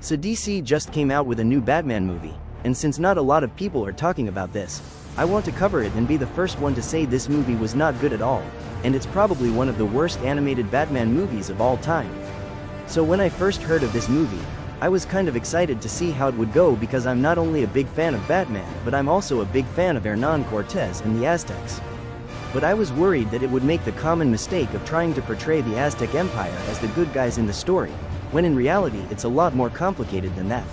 So DC just came out with a new Batman movie, and since not a lot of people are talking about this, I want to cover it and be the first one to say this movie was not good at all, and it's probably one of the worst animated Batman movies of all time. So when I first heard of this movie, I was kind of excited to see how it would go because I'm not only a big fan of Batman, but I'm also a big fan of Hernan Cortez and the Aztecs. But I was worried that it would make the common mistake of trying to portray the Aztec Empire as the good guys in the story, when in reality it's a lot more complicated than that.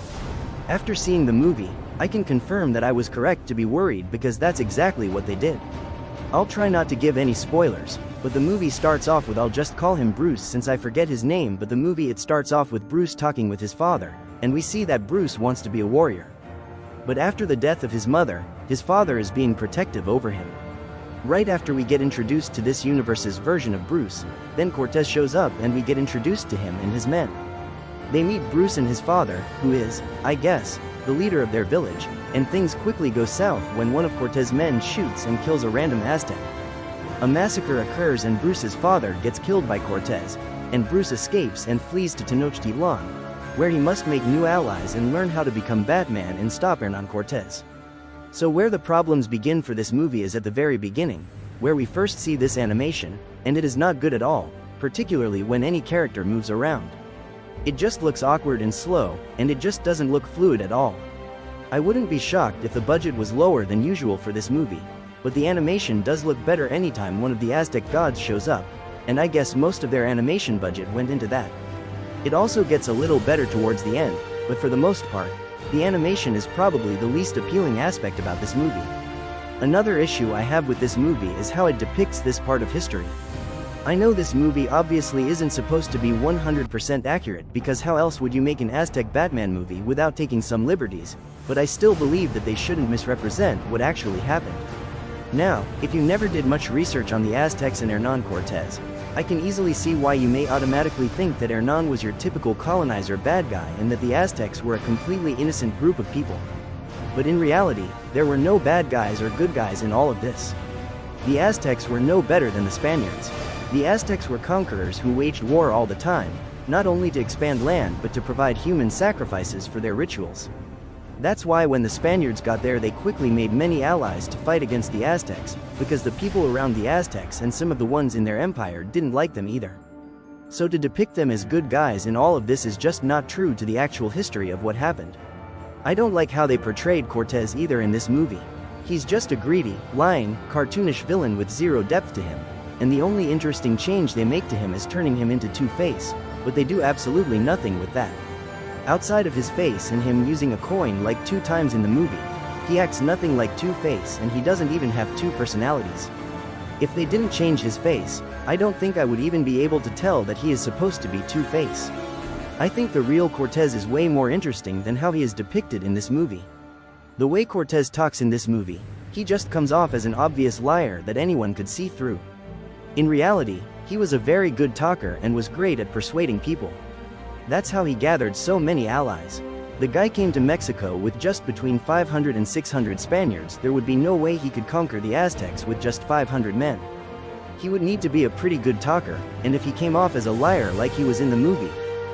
After seeing the movie, I can confirm that I was correct to be worried because that's exactly what they did. I'll try not to give any spoilers, but the movie starts off with, I'll just call him Bruce since I forget his name, but the movie it starts off with Bruce talking with his father, and we see that Bruce wants to be a warrior. But after the death of his mother, his father is being protective over him. Right after we get introduced to this universe's version of Bruce, then Cortez shows up and we get introduced to him and his men. They meet Bruce and his father, who is, I guess, the leader of their village, and things quickly go south when one of Cortez's men shoots and kills a random Aztec. A massacre occurs and Bruce's father gets killed by Cortez, and Bruce escapes and flees to Tenochtitlan, where he must make new allies and learn how to become Batman and stop Hernan Cortez. So where the problems begin for this movie is at the very beginning, where we first see this animation, and it is not good at all, particularly when any character moves around. It just looks awkward and slow, and it just doesn't look fluid at all. I wouldn't be shocked if the budget was lower than usual for this movie, but the animation does look better anytime one of the Aztec gods shows up, and I guess most of their animation budget went into that. It also gets a little better towards the end, but for the most part, the animation is probably the least appealing aspect about this movie. Another issue I have with this movie is how it depicts this part of history. I know this movie obviously isn't supposed to be 100% accurate because how else would you make an Aztec Batman movie without taking some liberties, but I still believe that they shouldn't misrepresent what actually happened. Now, if you never did much research on the Aztecs and Hernan Cortez, I can easily see why you may automatically think that Hernan was your typical colonizer bad guy and that the Aztecs were a completely innocent group of people. But in reality, there were no bad guys or good guys in all of this. The Aztecs were no better than the Spaniards. The Aztecs were conquerors who waged war all the time, not only to expand land but to provide human sacrifices for their rituals. That's why when the Spaniards got there they quickly made many allies to fight against the Aztecs, because the people around the Aztecs and some of the ones in their empire didn't like them either. So to depict them as good guys in all of this is just not true to the actual history of what happened. I don't like how they portrayed Cortez either in this movie. He's just a greedy, lying, cartoonish villain with zero depth to him, and the only interesting change they make to him is turning him into Two-Face, but they do absolutely nothing with that. Outside of his face and him using a coin like 2 times in the movie, he acts nothing like Two-Face and he doesn't even have 2 personalities. If they didn't change his face, I don't think I would even be able to tell that he is supposed to be Two-Face. I think the real Cortez is way more interesting than how he is depicted in this movie. The way Cortez talks in this movie, he just comes off as an obvious liar that anyone could see through. In reality, he was a very good talker and was great at persuading people. That's how he gathered so many allies. The guy came to Mexico with just between 500 and 600 Spaniards. There would be no way he could conquer the Aztecs with just 500 men. He would need to be a pretty good talker, and if he came off as a liar like he was in the movie,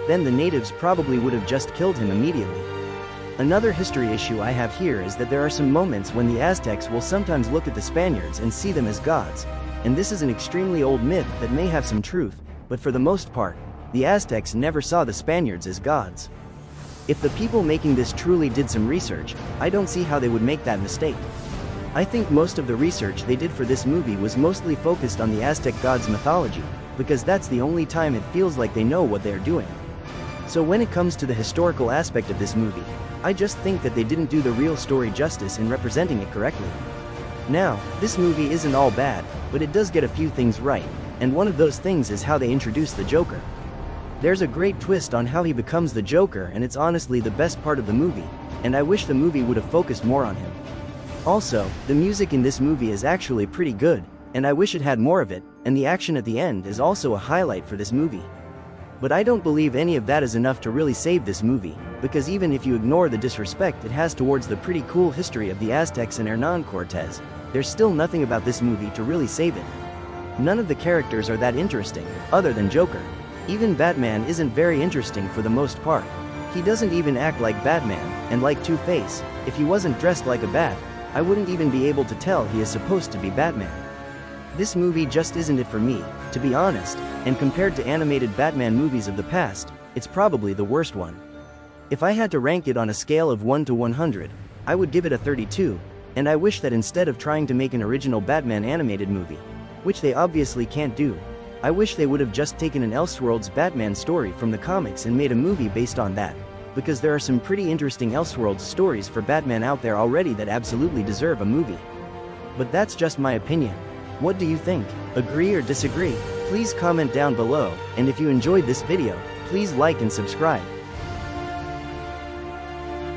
then the natives probably would have just killed him immediately. Another history issue I have here is that there are some moments when the Aztecs will sometimes look at the Spaniards and see them as gods, and this is an extremely old myth that may have some truth, but for the most part, the Aztecs never saw the Spaniards as gods. If the people making this truly did some research, I don't see how they would make that mistake. I think most of the research they did for this movie was mostly focused on the Aztec gods' mythology, because that's the only time it feels like they know what they are doing. So when it comes to the historical aspect of this movie, I just think that they didn't do the real story justice in representing it correctly. Now, this movie isn't all bad, but it does get a few things right, and one of those things is how they introduce the Joker. There's a great twist on how he becomes the Joker, and it's honestly the best part of the movie, and I wish the movie would have focused more on him. Also, the music in this movie is actually pretty good, and I wish it had more of it, and the action at the end is also a highlight for this movie. But I don't believe any of that is enough to really save this movie, because even if you ignore the disrespect it has towards the pretty cool history of the Aztecs and Hernan Cortez, there's still nothing about this movie to really save it. None of the characters are that interesting, other than Joker. Even Batman isn't very interesting for the most part. He doesn't even act like Batman, and like Two-Face, if he wasn't dressed like a bat, I wouldn't even be able to tell he is supposed to be Batman. This movie just isn't it for me, to be honest, and compared to animated Batman movies of the past, it's probably the worst one. If I had to rank it on a scale of 1 to 100, I would give it a 32, and I wish that instead of trying to make an original Batman animated movie, which they obviously can't do, I wish they would have just taken an Elseworlds Batman story from the comics and made a movie based on that, because there are some pretty interesting Elseworlds stories for Batman out there already that absolutely deserve a movie. But that's just my opinion. What do you think? Agree or disagree? Please comment down below, and if you enjoyed this video, please like and subscribe.